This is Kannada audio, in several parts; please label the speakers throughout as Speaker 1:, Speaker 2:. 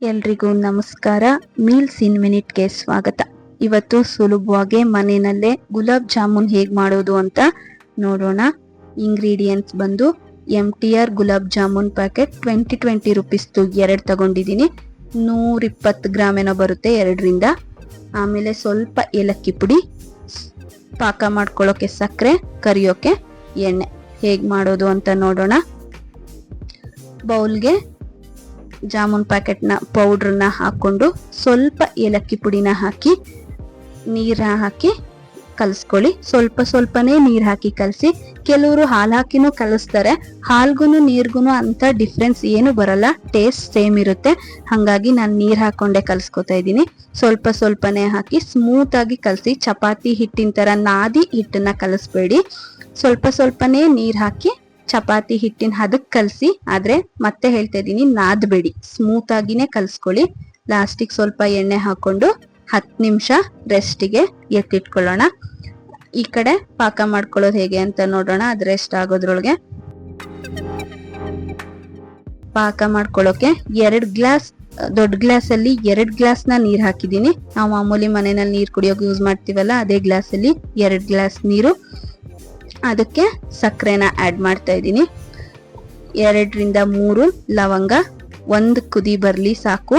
Speaker 1: ಎಲ್ರಿಗೂ ನಮಸ್ಕಾರ. ಮೀಲ್ಸ್ ಇನ್ ಮಿನಿಟ್ಗೆ ಸ್ವಾಗತ. ಇವತ್ತು ಸುಲಭವಾಗಿ ಮನೆಯಲ್ಲೇ ಗುಲಾಬ್ ಜಾಮೂನ್ ಹೇಗೆ ಮಾಡೋದು ಅಂತ ನೋಡೋಣ. ಇಂಗ್ರೀಡಿಯೆಂಟ್ಸ್ ಬಂದು MTR ಗುಲಾಬ್ ಜಾಮೂನ್ ಪ್ಯಾಕೆಟ್ 20 ರೂಪೀಸ್ದು 2 ತಗೊಂಡಿದ್ದೀನಿ. 120 ಗ್ರಾಮ್ ಏನೋ ಬರುತ್ತೆ ಎರಡರಿಂದ. ಆಮೇಲೆ ಸ್ವಲ್ಪ ಏಲಕ್ಕಿ ಪುಡಿ, ಪಾಕ ಮಾಡ್ಕೊಳ್ಳೋಕೆ ಸಕ್ಕರೆ, ಕರಿಯೋಕೆ ಎಣ್ಣೆ. ಹೇಗೆ ಮಾಡೋದು ಅಂತ ನೋಡೋಣ. ಬೌಲ್ಗೆ ಜಾಮೂನ್ ಪ್ಯಾಕೆಟ್ನ ಪೌಡ್ರನ್ನ ಹಾಕೊಂಡು ಸ್ವಲ್ಪ ಏಲಕ್ಕಿ ಪುಡಿನ ಹಾಕಿ ನೀರ ಹಾಕಿ ಕಲಿಸ್ಕೊಳ್ಳಿ. ಸ್ವಲ್ಪನೇ ನೀರು ಹಾಕಿ ಕಲಸಿ. ಕೆಲವರು ಹಾಲು ಹಾಕಿನೂ ಕಲಿಸ್ತಾರೆ. ಹಾಲ್ಗೂ ನೀರ್ಗು ಅಂತ ಡಿಫ್ರೆನ್ಸ್ ಏನು ಬರಲ್ಲ, ಟೇಸ್ಟ್ ಸೇಮ್ ಇರುತ್ತೆ. ಹಾಗಾಗಿ ನಾನು ನೀರು ಹಾಕೊಂಡೆ ಕಲಿಸ್ಕೊತಾ ಇದ್ದೀನಿ. ಸ್ವಲ್ಪನೇ ಹಾಕಿ ಸ್ಮೂತ್ ಆಗಿ ಕಲಸಿ. ಚಪಾತಿ ಹಿಟ್ಟಿನ ತರ ನಾದಿ ಹಿಟ್ಟನ್ನ ಕಲಿಸ್ಬೇಡಿ. ಸ್ವಲ್ಪನೇ ನೀರು ಹಾಕಿ ಚಪಾತಿ ಹಿಟ್ಟಿನ ಹದಕ್ಕೆ ಕಲಸಿ. ಆದ್ರೆ ಮತ್ತೆ ಹೇಳ್ತಾ ಇದ್ದೀನಿ, ನಾದಬೇಡಿ, ಸ್ಮೂತ್ ಆಗಿನೇ ಕಲ್ಸ್ಕೊಳ್ಳಿ. ಲಾಸ್ಟಿಗೆ ಸ್ವಲ್ಪ ಎಣ್ಣೆ ಹಾಕೊಂಡು 10 ನಿಮಿಷ ರೆಸ್ಟಿಗೆ ಎತ್ತಿಟ್ಕೊಳ್ಳೋಣ. ಈ ಕಡೆ ಪಾಕ ಮಾಡ್ಕೊಳ್ಳೋದು ಹೇಗೆ ಅಂತ ನೋಡೋಣ. ಅದು ರೆಸ್ಟ್ ಆಗೋದ್ರೊಳಗೆ ಪಾಕ ಮಾಡ್ಕೊಳ್ಳೋಕೆ 2 ಗ್ಲಾಸ್, ದೊಡ್ಡ ಗ್ಲಾಸ್ ಅಲ್ಲಿ 2 ಗ್ಲಾಸ್ನ ನೀರ್ ಹಾಕಿದೀನಿ. ನಾವು ಮಾಮೂಲಿ ಮನೆಯಲ್ಲಿ ನೀರ್ ಕುಡಿಯೋಕೆ ಯೂಸ್ ಮಾಡ್ತೀವಲ್ಲ, ಅದೇ ಗ್ಲಾಸ್ ಅಲ್ಲಿ 2 ಗ್ಲಾಸ್ ನೀರು. ಅದಕ್ಕೆ ಸಕ್ಕರೆನ ಆಡ್ ಮಾಡ್ತಾ ಇದ್ದೀನಿ. 2 ರಿಂದ 3 ಲವಂಗ. 1 ಕುದಿ ಬರ್ಲಿ ಸಾಕು.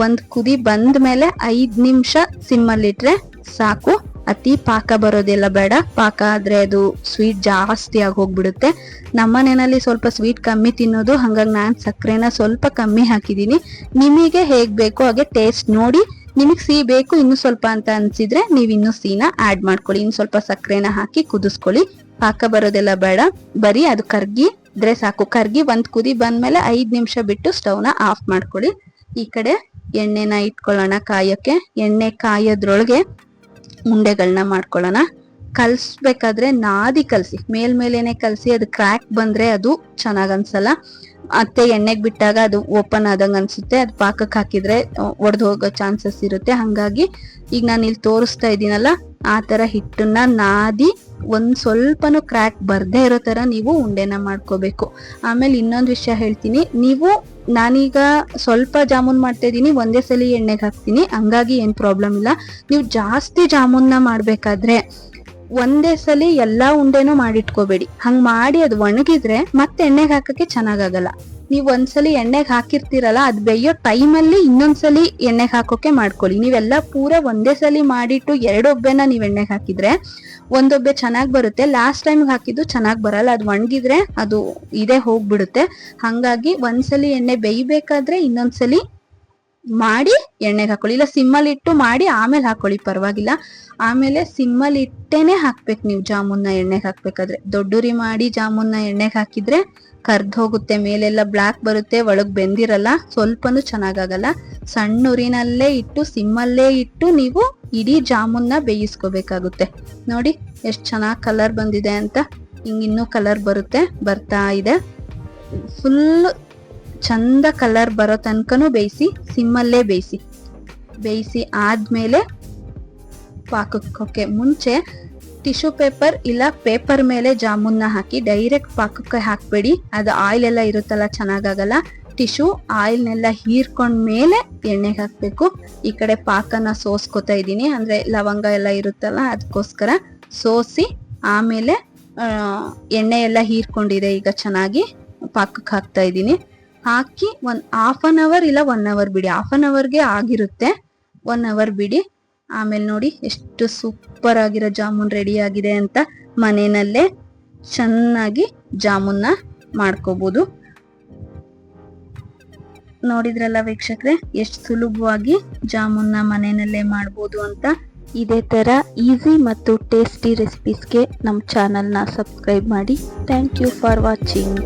Speaker 1: 1 ಕುದಿ ಬಂದ ಮೇಲೆ 5 ನಿಮಿಷ ಸಿಮ್ಮಲ್ಲಿಟ್ರೆ ಸಾಕು. ಅತಿ ಪಾಕ ಬರೋದೆಲ್ಲ ಬೇಡ. ಪಾಕ ಆದ್ರೆ ಅದು ಸ್ವೀಟ್ ಜಾಸ್ತಿ ಆಗಿ ಹೋಗ್ಬಿಡುತ್ತೆ. ನಮ್ಮನೆಯಲ್ಲಿ ಸ್ವಲ್ಪ ಸ್ವೀಟ್ ಕಮ್ಮಿ ತಿನ್ನೋದು, ಹಾಗಾಗಿ ನಾನು ಸಕ್ಕರೆನ ಸ್ವಲ್ಪ ಕಮ್ಮಿ ಹಾಕಿದೀನಿ. ನಿಮಗೆ ಹೇಗ್ ಬೇಕೋ ಹಾಗೆ ಟೇಸ್ಟ್ ನೋಡಿ. ನಿಮಗೆ ಸಿಹಿ ಬೇಕು ಇನ್ನು ಸ್ವಲ್ಪ ಅಂತ ಅನ್ಸಿದ್ರೆ ನೀವು ಇನ್ನು ಸಿಹಿನ ಆಡ್ ಮಾಡ್ಕೊಳ್ಳಿ. ಇನ್ನು ಸ್ವಲ್ಪ ಸಕ್ಕರೆನ ಹಾಕಿ ಕುದಿಸ್ಕೊಳ್ಳಿ. ಪಾಕ ಬರೋದೆಲ್ಲ ಬೇಡ, ಬರೀ ಅದು ಕರ್ಗಿದ್ರೆ ಸಾಕು. ಕರ್ಗಿ 1 ಕುದಿ ಬಂದ್ಮೇಲೆ 5 ನಿಮಿಷ ಬಿಟ್ಟು ಸ್ಟವ್ನ ಆಫ್ ಮಾಡ್ಕೊಳ್ಳಿ. ಈ ಕಡೆ ಎಣ್ಣೆನ ಇಟ್ಕೊಳ್ಳೋಣ ಕಾಯಕ್ಕೆ. ಎಣ್ಣೆ ಕಾಯೋದ್ರೊಳಗೆ ಉಂಡೆಗಳನ್ನ ಮಾಡ್ಕೊಳ್ಳೋಣ. ಕಲ್ಸ್ಬೇಕಾದ್ರೆ ನಾದಿ ಕಲ್ಸಿ, ಮೇಲ್ಮೇಲೆನೆ ಕಲ್ಸಿ. ಅದು ಕ್ರ್ಯಾಕ್ ಬಂದ್ರೆ ಅದು ಚೆನ್ನಾಗ್ ಅನ್ಸಲ್ಲ. ಮತ್ತೆ ಎಣ್ಣೆಗೆ ಬಿಟ್ಟಾಗ ಅದು ಓಪನ್ ಆದಂಗ ಅನ್ಸುತ್ತೆ. ಅದು ಪಾಕಕ್ಕೆ ಹಾಕಿದ್ರೆ ಒಡೆದು ಹೋಗೋ ಚಾನ್ಸಸ್ ಇರುತ್ತೆ. ಹಂಗಾಗಿ ಈಗ ನಾನು ಇಲ್ಲಿ ತೋರಿಸ್ತಾ ಇದ್ದೀನಲ್ಲ, ಆ ತರ ಹಿಟ್ಟನ್ನ ನಾದಿ ಸ್ವಲ್ಪನೂ ಕ್ರ್ಯಾಕ್ ಬರ್ದೇ ಇರೋ ತರ ನೀವು ಉಂಡೆನ ಮಾಡ್ಕೋಬೇಕು. ಆಮೇಲೆ ಇನ್ನೊಂದು ವಿಷಯ ಹೇಳ್ತೀನಿ. ನಾನೀಗ ಸ್ವಲ್ಪ ಜಾಮೂನ್ ಮಾಡ್ತಾ ಇದ್ದೀನಿ, ಒಂದೇ ಸಲ ಎಣ್ಣೆಗೆ ಹಾಕ್ತೀನಿ. ಹಂಗಾಗಿ ಏನ್ ಪ್ರಾಬ್ಲಮ್ ಇಲ್ಲ. ನೀವು ಜಾಸ್ತಿ ಜಾಮೂನ್ನ ಮಾಡ್ಬೇಕಾದ್ರೆ ಒಂದೇ ಸಲ ಎಲ್ಲಾ ಉಂಡೆನೂ ಮಾಡಿಟ್ಕೋಬೇಡಿ. ಹಂಗ್ ಮಾಡಿ ಅದು ಒಣಗಿದ್ರೆ ಮತ್ತೆ ಎಣ್ಣೆಗೆ ಹಾಕಕ್ಕೆ ಚೆನ್ನಾಗಾಗಲ್ಲ. ನೀವ್ ಒಂದ್ಸಲಿ ಎಣ್ಣೆಗೆ ಹಾಕಿರ್ತೀರಲ್ಲ, ಅದ್ ಬೇಯೋ ಟೈಮಲ್ಲಿ ಇನ್ನೊಂದ್ಸಲಿ ಎಣ್ಣೆಗೆ ಹಾಕೋಕೆ ಮಾಡ್ಕೊಳ್ಳಿ. ನೀವೆಲ್ಲ ಪೂರ ಒಂದೇ ಸಲಿ ಮಾಡಿಟ್ಟು 2 ಒಬ್ಬೆನ ನೀವ್ ಎಣ್ಣೆಗೆ ಹಾಕಿದ್ರೆ ಒಂದೊಬ್ಬೆ ಚೆನ್ನಾಗ್ ಬರುತ್ತೆ. ಲಾಸ್ಟ್ ಟೈಮ್ ಹಾಕಿದ್ದು ಚೆನ್ನಾಗ್ ಬರಲ್ಲ. ಅದು ಒಣಗಿದ್ರೆ ಅದು ಇದೇ ಹೋಗ್ಬಿಡುತ್ತೆ. ಹಂಗಾಗಿ ಒಂದ್ಸಲಿ ಎಣ್ಣೆ ಬೇಯ್ಬೇಕಾದ್ರೆ ಇನ್ನೊಂದ್ಸಲಿ ಮಾಡಿ ಎಣ್ಣೆಗೆ ಹಾಕೊಳ್ಳಿ. ಇಲ್ಲ ಸಿಮ್ಮಲ್ಲಿ ಇಟ್ಟು ಮಾಡಿ ಆಮೇಲೆ ಹಾಕೊಳ್ಳಿ, ಪರವಾಗಿಲ್ಲ. ಆಮೇಲೆ ಸಿಮ್ಮಲ್ಲಿ ಇಟ್ಟೇನೆ ಹಾಕ್ಬೇಕು ನೀವು ಜಾಮೂನ್ನ ಎಣ್ಣೆಗೆ ಹಾಕ್ಬೇಕಾದ್ರೆ. ದೊಡ್ಡೂರಿ ಮಾಡಿ ಜಾಮೂನ್ನ ಎಣ್ಣೆಗೆ ಹಾಕಿದ್ರೆ ಕರ್ದ್ ಹೋಗುತ್ತೆ, ಮೇಲೆಲ್ಲ ಬ್ಲಾಕ್ ಬರುತ್ತೆ, ಒಳಗ್ ಬೆಂದಿರಲ್ಲ, ಸ್ವಲ್ಪನೂ ಚೆನ್ನಾಗಾಗಲ್ಲ. ಸಣ್ಣ ಉರಿನಲ್ಲೇ ಇಟ್ಟು ಸಿಮ್ಮಲ್ಲೇ ಇಟ್ಟು ನೀವು ಇಡೀ ಜಾಮೂನ್ನ ಬೇಯಿಸ್ಕೋಬೇಕಾಗುತ್ತೆ. ನೋಡಿ ಎಷ್ಟು ಚೆನ್ನಾಗಿ ಕಲರ್ ಬಂದಿದೆ ಅಂತ. ಇನ್ನೂ ಕಲರ್ ಬರ್ತಾ ಇದೆ. ಫುಲ್ ಚಂದ ಕಲರ್ ಬರೋ ತನಕನೂ ಬೇಯಿಸಿ, ಸಿಮ್ಮಲ್ಲೇ ಬೇಯಿಸಿ ಆದ್ಮೇಲೆ ಪಾಕಕ್ಕೆ ಮುಂಚೆ ಟಿಶ್ಯೂ ಪೇಪರ್ ಇಲ್ಲ ಪೇಪರ್ ಮೇಲೆ ಜಾಮೂನ್ನ ಹಾಕಿ ಡೈರೆಕ್ಟ್ ಪಾಕಕ್ಕೆ ಹಾಕ್ಬೇಡಿ. ಅದು ಆಯಿಲ್ ಎಲ್ಲ ಇರುತ್ತಲ್ಲ, ಚೆನ್ನಾಗಾಗಲ್ಲ. ಟಿಶ್ಯೂ ಆಯಿಲ್ನೆಲ್ಲ ಹೀರ್ಕೊಂಡ್ ಮೇಲೆ ಎಣ್ಣೆಗೆ ಹಾಕ್ಬೇಕು. ಈ ಕಡೆ ಪಾಕನ ಸೋಸ್ಕೊತಾ ಇದ್ದೀನಿ, ಅಂದ್ರೆ ಲವಂಗ ಎಲ್ಲ ಇರುತ್ತಲ್ಲ ಅದಕ್ಕೋಸ್ಕರ ಸೋಸಿ. ಆಮೇಲೆ ಎಣ್ಣೆ ಎಲ್ಲ ಹೀರ್ಕೊಂಡಿದೆ, ಈಗ ಚೆನ್ನಾಗಿ ಪಾಕಕ್ಕೆ ಹಾಕ್ತಾ ಇದ್ದೀನಿ. ಹಾಕಿ 1/2 ಅವರ್ ಇಲ್ಲ 1 ಅವರ್ ಬಿಡಿ. 1/2 ಅವರ್ಗೆ ಆಗಿರುತ್ತೆ, 1 ಅವರ್ ಬಿಡಿ. ಆಮೇಲೆ ನೋಡಿ ಎಷ್ಟು ಸೂಪರ್ ಆಗಿರೋ ಜಾಮೂನ್ ರೆಡಿ ಆಗಿದೆ ಅಂತ. ಮನೆಯಲ್ಲೇ ಚೆನ್ನಾಗಿ ಜಾಮೂನ್ನ ಮಾಡ್ಕೋಬಹುದು. ನೋಡಿದ್ರಲ್ಲ ವೀಕ್ಷಕರೇ, ಎಷ್ಟು ಸುಲಭವಾಗಿ ಜಾಮೂನ್ನ ಮನೆಯಲ್ಲೇ ಮಾಡ್ಬೋದು ಅಂತ. ಇದೇ ತರ ಈಸಿ ಮತ್ತು ಟೇಸ್ಟಿ ರೆಸಿಪೀಸ್ಗೆ ನಮ್ಮ ಚಾನಲ್ನ ಸಬ್ಸ್ಕ್ರೈಬ್ ಮಾಡಿ. Thank you for watching.